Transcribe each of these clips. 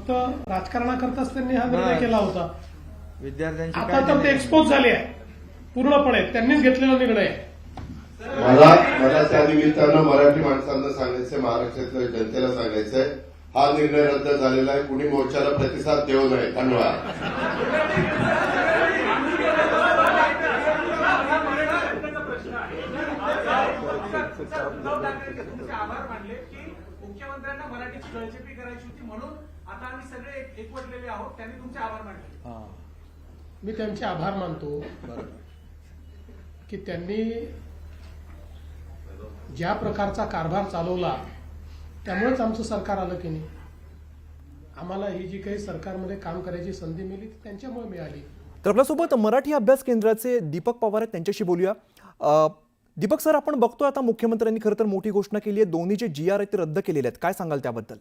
फक्त राजकारणाकरताच त्यांनी हा निर्णय केला होता. विद्यार्थ्यांची आता तर ते एक्सपोज झाले आहे पूर्णपणे, त्यांनीच घेतलेला निर्णय आहे. मला त्या निमित्तानं मराठी माणसांना सांगायचंय, महाराष्ट्रातल्या जनतेला सांगायचंय, हा निर्णय रद्द झालेला आहे. कुणी मोर्चाला प्रतिसाद देऊ नये. धन्यवाद. आभार मानले की मुख्यमंत्र्यांना मराठीची गळचेपी करायची होती म्हणून आता आम्ही सगळे एकवटलेले आहोत. त्यांनी तुमचे आभार मानले. मी त्यांचे आभार मानतो की त्यांनी ज्या प्रकारचा कारभार चालवला त्यामुळेच आमचं सरकार आलं की नाही. आम्हाला ही जी काही सरकारमध्ये काम करायची संधी मिळाली ती त्यांच्यामुळे मिळाली. तर आपल्यासोबत मराठी अभ्यास केंद्राचे दीपक पवार आहेत, त्यांच्याशी बोलूया. दीपक सर, आपण बघतोय आता मुख्यमंत्र्यांनी खरं तर मोठी घोषणा केली आहे, दोन्ही जे GR आहेत ते रद्द केलेले आहेत, काय सांगाल त्याबद्दल?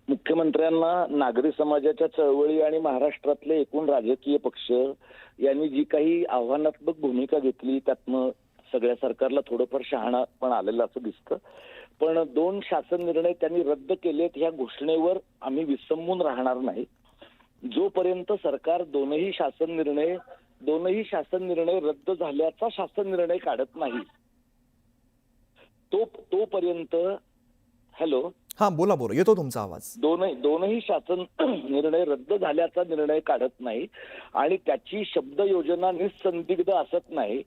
मुख्यमंत्र्यांना नागरी समाजाच्या चळवळी आणि महाराष्ट्रातले एकूण राजकीय पक्ष यांनी जी काही आव्हानात्मक भूमिका घेतली त्यातनं सगळ्या सरकारला थोडंफार शहाणा आलेलं असं दिसतं. पण 2 शासन निर्णय त्यांनी रद्द केलेत ह्या घोषणेवर आम्ही विसंबून राहणार नाही. जोपर्यंत सरकार दोनही शासन निर्णय रद्द झाल्याचा शासन निर्णय काढत नाही तोपर्यंत हॅलो हा बोला येतो तुमचा आवाज. दोनही शासन निर्णय रद्द झाल्याचा निर्णय काढत नाही आणि त्याची शब्द योजना निसंदिग्ध असत नाही.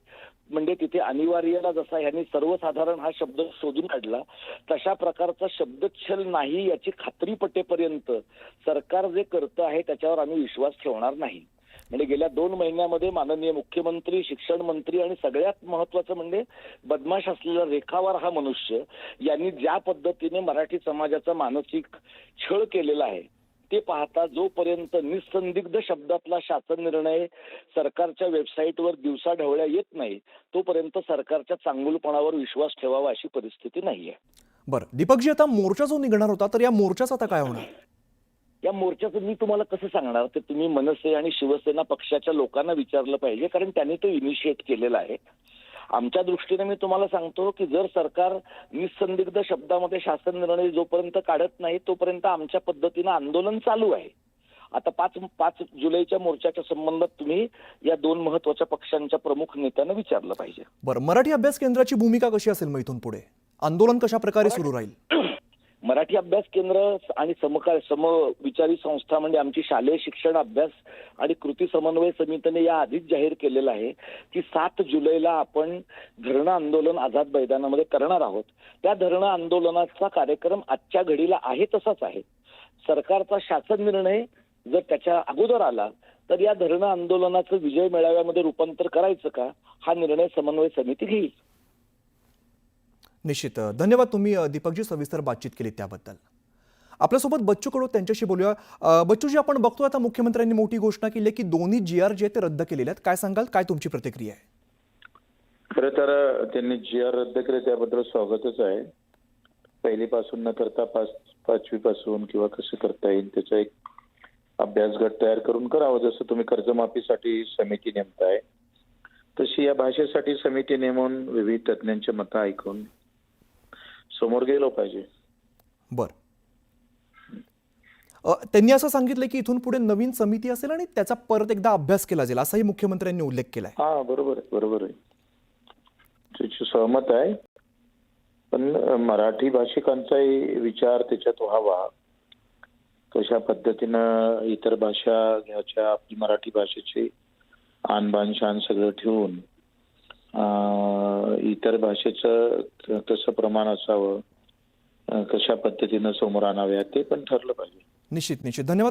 म्हणजे तिथे अनिवार्यला जसा ह्यांनी सर्वसाधारण हा शब्द शोधून काढला तशा प्रकारचा शब्दच्छल नाही याची खात्री पटेपर्यंत सरकार जे करतं आहे त्याच्यावर आम्ही विश्वास ठेवणार नाही. म्हणजे गेल्या 2 महिन्यामध्ये माननीय मुख्यमंत्री, शिक्षण मंत्री आणि सगळ्यात महत्वाचं म्हणजे बदमाश असलेला रेखावार हा मनुष्य यांनी ज्या पद्धतीने मराठी समाजाचा मानसिक छळ केलेला आहे ते पाहता जोपर्यंत निसंदिग्ध शब्दातला शासन निर्णय सरकारच्या वेबसाईटवर दिवसाढवळ्या येत नाही तोपर्यंत सरकारच्या चांगुलपणावर विश्वास ठेवावा अशी परिस्थिती नाहीये. बरं दीपकजी, आता मोर्चा जो निघणार होता तर या मोर्चाचा आता काय होणार? या मोर्चाचं मी तुम्हाला कसं सांगणार ते तुम्ही मनसे आणि शिवसेना पक्षाच्या लोकांना विचारलं पाहिजे, कारण त्यांनी तो इनिशिएट केलेला आहे. आमच्या दृष्टीने मी तुम्हाला सांगतो की जर सरकार निसंदिग्ध शब्दामध्ये शासन निर्णय जोपर्यंत काढत नाही तोपर्यंत आमच्या पद्धतीनं आंदोलन चालू आहे. आता 5 जुलैच्या मोर्चाच्या संबंधात तुम्ही या 2 महत्वाच्या पक्षांच्या प्रमुख नेत्यांना विचारलं पाहिजे. बरं, मराठी अभ्यास केंद्राची भूमिका कशी असेल मग इथून पुढे? आंदोलन कशा प्रकारे सुरू राहील? मराठी अभ्यास केंद्र आणि समविचारी संस्था म्हणजे आमची शालेय शिक्षण अभ्यास आणि कृती समन्वय समितीने या आधीच जाहीर केलेलं आहे की 7 जुलैला आपण धरणं आंदोलन आझाद मैदानामध्ये करणार आहोत. त्या धरणं आंदोलनाचा कार्यक्रम आजच्या घडीला आहे तसाच आहे. सरकारचा शासन निर्णय जर त्याच्या अगोदर आला तर या धरणं आंदोलनाचं विजय मेळाव्यामध्ये रूपांतर करायचं का हा निर्णय समन्वय समिती घेईल. निश्चित. धन्यवाद, तुम्ही दीपकजी सविस्तर बातचीत केली त्याबद्दल. आपल्यासोबत बच्चू कडू त्यांच्याशी बोलूया. बच्चूजी, आपण बघतोय आता मुख्यमंत्र्यांनी मोठी घोषणा केली की दोन्ही GR जे ते रद्द केलेले आहेत, काय सांगाल, काय तुमची प्रतिक्रिया आहे? खरं तर त्यांनी GR रद्द केले त्याबद्दल स्वागतच आहे. पहिलीपासून न करता 5वी पासून किंवा कसं करता येईल त्याचा एक अभ्यास गट तयार करून करावं. जसं तुम्ही कर्जमाफीसाठी समिती नेमताय तशी या भाषेसाठी समिती नेमून विविध तज्ञांची मतं ऐकून समोर गेलो पाहिजे. बरं, त्यांनी असं सांगितलं की इथून पुढे नवीन समिती असेल आणि त्याचा परत एकदा अभ्यास केला जाईल असाही मुख्यमंत्र्यांनी उल्लेख केलाय. हा बरोबर आहे त्याची सहमत आहे. पण मराठी भाषिकांचाही विचार त्याच्यात व्हावा, कशा पद्धतीनं इतर भाषा घ्यायच्या, आपली मराठी भाषेची आणबाण शान सगळं ठेवून इतर भाषेचं कसं प्रमाण असावं, कशा पद्धतीनं समोर आणाव्या ते पण ठरलं पाहिजे. निश्चित. धन्यवाद.